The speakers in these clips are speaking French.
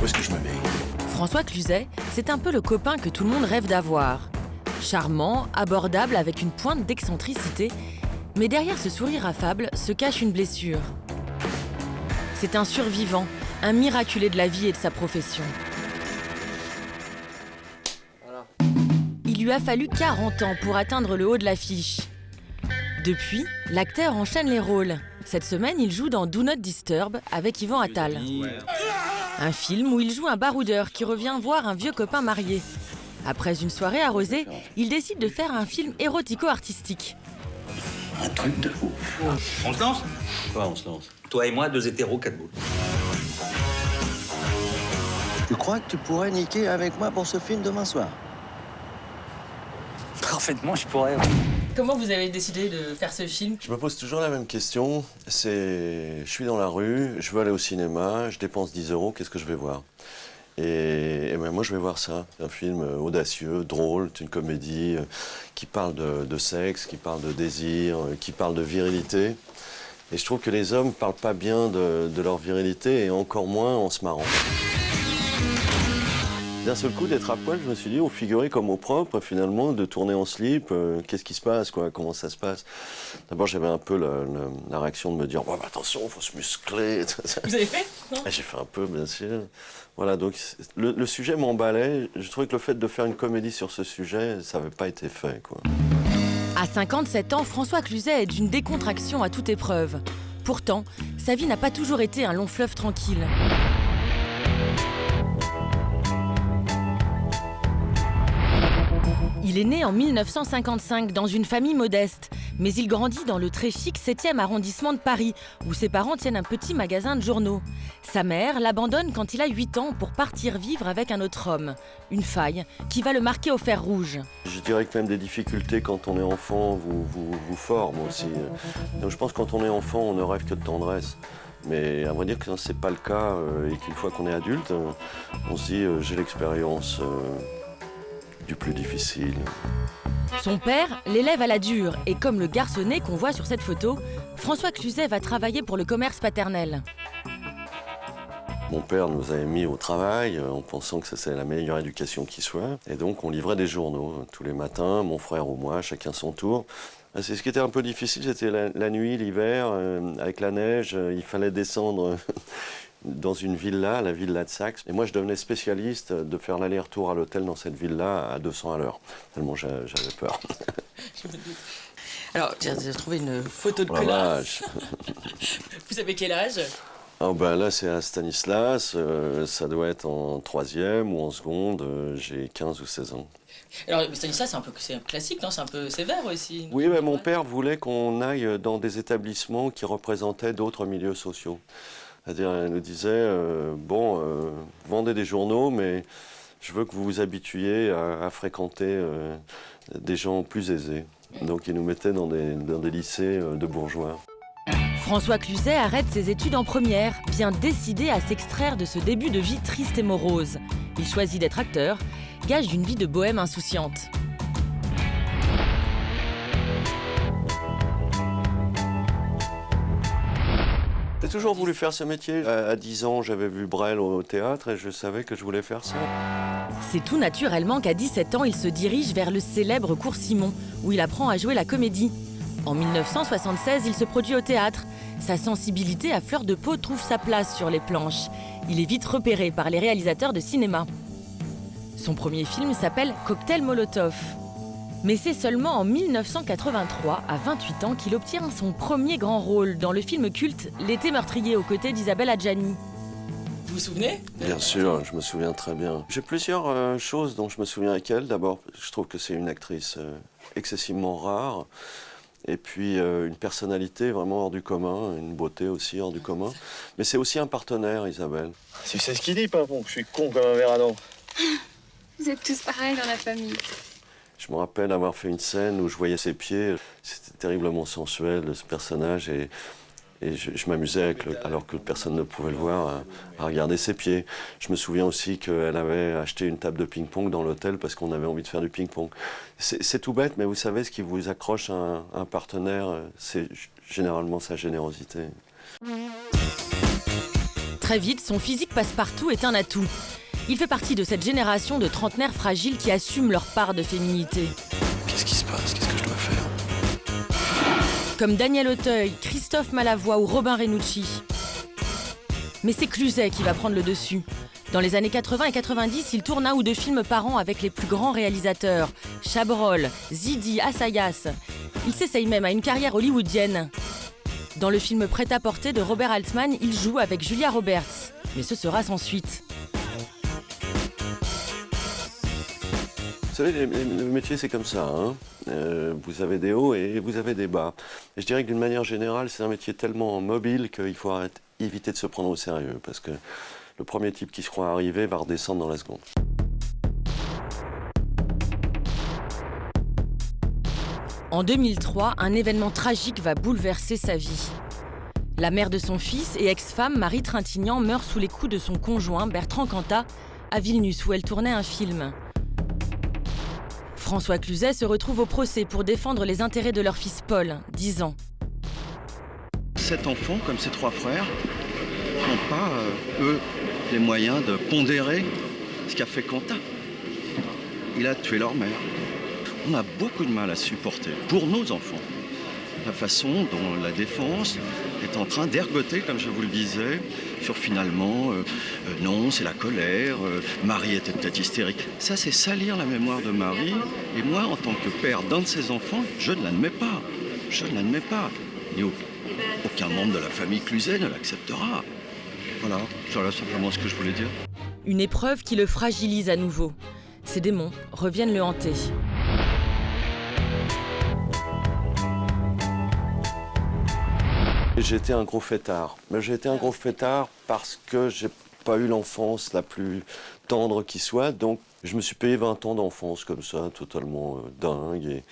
Où est-ce que je me mets? François Cluzet, c'est un peu le copain que tout le monde rêve d'avoir. Charmant, abordable, avec une pointe d'excentricité, mais derrière ce sourire affable se cache une blessure. C'est un survivant, un miraculé de la vie et de sa profession. Voilà. Il lui a fallu 40 ans pour atteindre le haut de l'affiche. Depuis, l'acteur enchaîne les rôles. Cette semaine, il joue dans Do Not Disturb avec Yvan Attal. Un film où il joue un baroudeur qui revient voir un vieux copain marié. Après une soirée arrosée, il décide de faire un film érotico-artistique. Un truc de ouf. On se lance? Quoi, on se lance? Toi et moi, 2 hétéros, 4 boules. Tu crois que tu pourrais niquer avec moi pour ce film demain soir? Parfaitement, je pourrais. Comment vous avez décidé de faire ce film? Je me pose toujours la même question. Je suis dans la rue, je veux aller au cinéma, je dépense 10 €, qu'est-ce que je vais voir? Et ben moi, je vais voir ça. Un film audacieux, drôle, une comédie qui parle de sexe, qui parle de désir, qui parle de virilité. Et je trouve que les hommes ne parlent pas bien de leur virilité, et encore moins en se marrant. D'un seul coup, d'être à poil, je me suis dit, au figuré comme au propre, finalement, de tourner en slip, qu'est-ce qui se passe, quoi, comment ça se passe? D'abord, j'avais un peu la réaction de me dire, bah, attention, il faut se muscler. Vous avez fait? Non. J'ai fait un peu, bien sûr. Voilà, donc le sujet m'emballait. Je trouvais que le fait de faire une comédie sur ce sujet, ça n'avait pas été fait, quoi. À 57 ans, François Cluzet est d'une décontraction à toute épreuve. Pourtant, sa vie n'a pas toujours été un long fleuve tranquille. Il est né en 1955 dans une famille modeste, mais il grandit dans le très chic 7e arrondissement de Paris, où ses parents tiennent un petit magasin de journaux. Sa mère l'abandonne quand il a 8 ans pour partir vivre avec un autre homme. Une faille qui va le marquer au fer rouge. Je dirais que même des difficultés quand on est enfant vous forment aussi. Donc je pense que quand on est enfant, on ne rêve que de tendresse. Mais à vrai dire que ce n'est pas le cas et qu'une fois qu'on est adulte, on se dit j'ai l'expérience du plus difficile. Son père l'élève à la dure et comme le garçonnet qu'on voit sur cette photo, François Cluzet va travailler pour le commerce paternel. Mon père nous avait mis au travail en pensant que c'est la meilleure éducation qui soit. Et donc on livrait des journaux tous les matins, mon frère ou moi, chacun son tour. C'est ce qui était un peu difficile, c'était la nuit, l'hiver, avec la neige, il fallait descendre dans une villa, la villa de Saxe. Et moi, je devenais spécialiste de faire l'aller-retour à l'hôtel dans cette villa à 200 à l'heure. Tellement j'avais peur. Alors, j'ai trouvé une photo de Oh la classe. vache. Vous avez quel âge? Oh ben là, c'est à Stanislas, ça doit être en 3e ou en seconde, j'ai 15 ou 16 ans. Alors, Stanislas, c'est un classique, non? C'est un peu sévère aussi. Oui, mais mon père voulait qu'on aille dans des établissements qui représentaient d'autres milieux sociaux. C'est-à-dire, il nous disait, vendez des journaux, mais je veux que vous vous habituiez à fréquenter des gens plus aisés. Donc, il nous mettait dans des lycées de bourgeois. François Cluzet arrête ses études en première, bien décidé à s'extraire de ce début de vie triste et morose. Il choisit d'être acteur, gage d'une vie de bohème insouciante. J'ai toujours voulu faire ce métier. À 10 ans, j'avais vu Brel au théâtre et je savais que je voulais faire ça. C'est tout naturellement qu'à 17 ans, il se dirige vers le célèbre Cours Simon, où il apprend à jouer la comédie. En 1976, il se produit au théâtre. Sa sensibilité à fleur de peau trouve sa place sur les planches. Il est vite repéré par les réalisateurs de cinéma. Son premier film s'appelle Cocktail Molotov. Mais c'est seulement en 1983, à 28 ans, qu'il obtient son premier grand rôle dans le film culte L'été meurtrier aux côtés d'Isabelle Adjani. Vous vous souvenez? Bien sûr, je me souviens très bien. J'ai plusieurs choses dont je me souviens avec elle. D'abord, je trouve que c'est une actrice excessivement rare. Et puis une personnalité vraiment hors du commun, une beauté aussi hors du commun. Mais c'est aussi un partenaire, Isabelle. Tu sais ce qu'il dit, Pimpon, que je suis con comme un verre à dents. Vous êtes tous pareils dans la famille. Je me rappelle avoir fait une scène où je voyais ses pieds. C'était terriblement sensuel, ce personnage. Et je m'amusais, alors que personne ne pouvait le voir, à regarder ses pieds. Je me souviens aussi qu'elle avait acheté une table de ping-pong dans l'hôtel parce qu'on avait envie de faire du ping-pong. C'est tout bête, mais vous savez, ce qui vous accroche à un partenaire, c'est généralement sa générosité. Très vite, son physique passe-partout est un atout. Il fait partie de cette génération de trentenaires fragiles qui assument leur part de féminité. Qu'est-ce qui se passe? Qu'est-ce que je dois faire? Comme Daniel Auteuil, Christophe Malavoie ou Robin Renucci. Mais c'est Cluzet qui va prendre le dessus. Dans les années 80 et 90, il tourne 1 ou 2 films par an avec les plus grands réalisateurs. Chabrol, Zidi, Assayas. Il s'essaye même à une carrière hollywoodienne. Dans le film Prêt-à-porter de Robert Altman, il joue avec Julia Roberts. Mais ce sera sans suite. Vous savez, le métier, c'est comme ça. Hein. Vous avez des hauts et vous avez des bas. Et je dirais que d'une manière générale, c'est un métier tellement mobile qu'il faut éviter de se prendre au sérieux. Parce que le premier type qui se croit arrivé va redescendre dans la seconde. En 2003, un événement tragique va bouleverser sa vie. La mère de son fils et ex-femme, Marie Trintignant, meurt sous les coups de son conjoint, Bertrand Cantat, à Vilnius, où elle tournait un film. François Cluzet se retrouve au procès pour défendre les intérêts de leur fils Paul, 10 ans. 7 enfants, comme ses 3 frères, n'ont pas, eux, les moyens de pondérer ce qu'a fait Cantat. Il a tué leur mère. On a beaucoup de mal à supporter, pour nos enfants, la façon dont la défense est en train d'ergoter, comme je vous le disais, sur finalement, non, c'est la colère, Marie était peut-être hystérique. Ça, c'est salir la mémoire de Marie. Et moi, en tant que père d'un de ses enfants, je ne l'admets pas. Je ne l'admets pas. Et aucun membre de la famille Cluzet ne l'acceptera. Voilà simplement ce que je voulais dire. Une épreuve qui le fragilise à nouveau. Ses démons reviennent le hanter. J'ai été un gros fêtard. Mais j'ai été un gros fêtard parce que j'ai pas eu l'enfance la plus tendre qui soit. Donc je me suis payé 20 ans d'enfance comme ça, totalement dingue.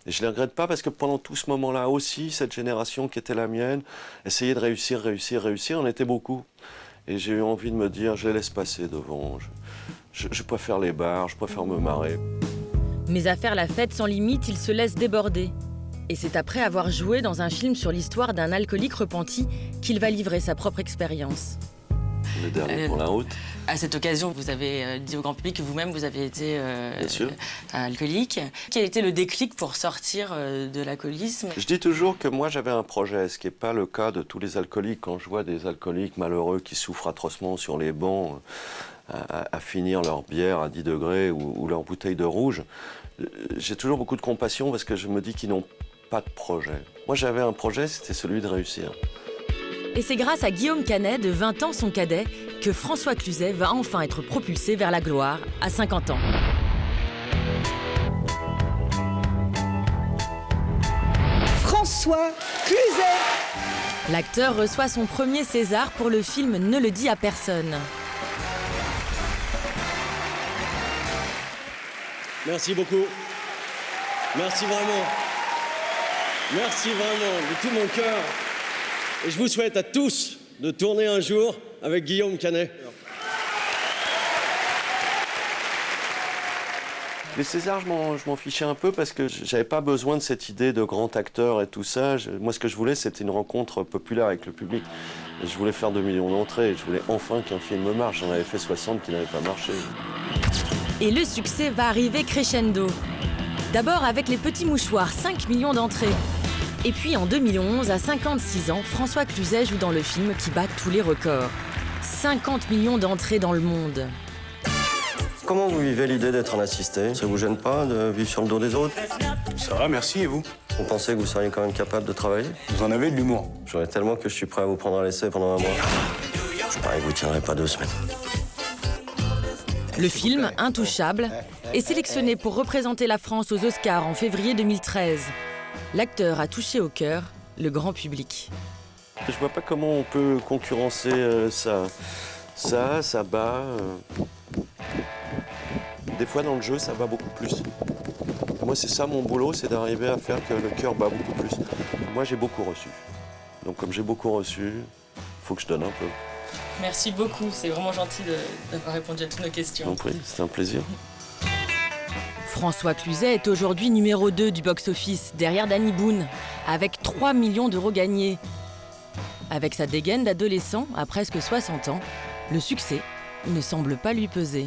Et je ne les regrette pas parce que pendant tout ce moment-là aussi, cette génération qui était la mienne, essayait de réussir. On était beaucoup. Et j'ai eu envie de me dire, je les laisse passer devant. Je préfère les bars, je préfère me marrer. Mais à faire la fête sans limite, il se laisse déborder. Et c'est après avoir joué dans un film sur l'histoire d'un alcoolique repenti qu'il va livrer sa propre expérience. Le dernier pour la route. À cette occasion, vous avez dit au grand public que vous-même, vous avez été alcoolique. Quel était le déclic pour sortir de l'alcoolisme? Je dis toujours que moi, j'avais un projet, ce qui n'est pas le cas de tous les alcooliques. Quand je vois des alcooliques malheureux qui souffrent atrocement sur les bancs, à finir leur bière à 10 degrés ou leur bouteille de rouge, j'ai toujours beaucoup de compassion parce que je me dis qu'ils n'ont pas de projet. Moi, j'avais un projet, c'était celui de réussir. Et c'est grâce à Guillaume Canet, de 20 ans son cadet, que François Cluzet va enfin être propulsé vers la gloire à 50 ans. François Cluzet. L'acteur reçoit son premier César pour le film Ne le dis à personne. Merci beaucoup. Merci vraiment. Merci vraiment de tout mon cœur. Et je vous souhaite à tous de tourner un jour avec Guillaume Canet. Les Césars, je m'en fichais un peu parce que j'avais pas besoin de cette idée de grand acteur et tout ça. Moi, ce que je voulais, c'était une rencontre populaire avec le public. Je voulais faire 2 millions d'entrées. Je voulais enfin qu'un film marche. J'en avais fait 60 qui n'avaient pas marché. Et le succès va arriver crescendo. D'abord avec Les Petits Mouchoirs, 5 millions d'entrées. Et puis en 2011, à 56 ans, François Cluzet joue dans le film qui bat tous les records. 50 millions d'entrées dans le monde. Comment vous vivez l'idée d'être un assisté? Ça vous gêne pas de vivre sur le dos des autres? Ça va, merci, et vous? Vous pensez que vous seriez quand même capable de travailler? Vous en avez de l'humour. J'aurais tellement que je suis prêt à vous prendre à l'essai pendant 1 mois. Je parie que vous tiendrez pas 2 semaines. Le film, Intouchable, est sélectionné pour représenter la France aux Oscars en février 2013. L'acteur a touché au cœur le grand public. Je vois pas comment on peut concurrencer ça. Ça bat. Des fois, dans le jeu, ça bat beaucoup plus. Moi, c'est ça mon boulot, c'est d'arriver à faire que le cœur bat beaucoup plus. Moi, j'ai beaucoup reçu. Donc, comme j'ai beaucoup reçu, il faut que je donne un peu. Merci beaucoup, c'est vraiment gentil d'avoir répondu à toutes nos questions. Je vous en prie, c'était un plaisir. François Cluzet est aujourd'hui numéro 2 du box-office, derrière Danny Boone, avec 3 millions d'euros gagnés. Avec sa dégaine d'adolescent à presque 60 ans, le succès ne semble pas lui peser.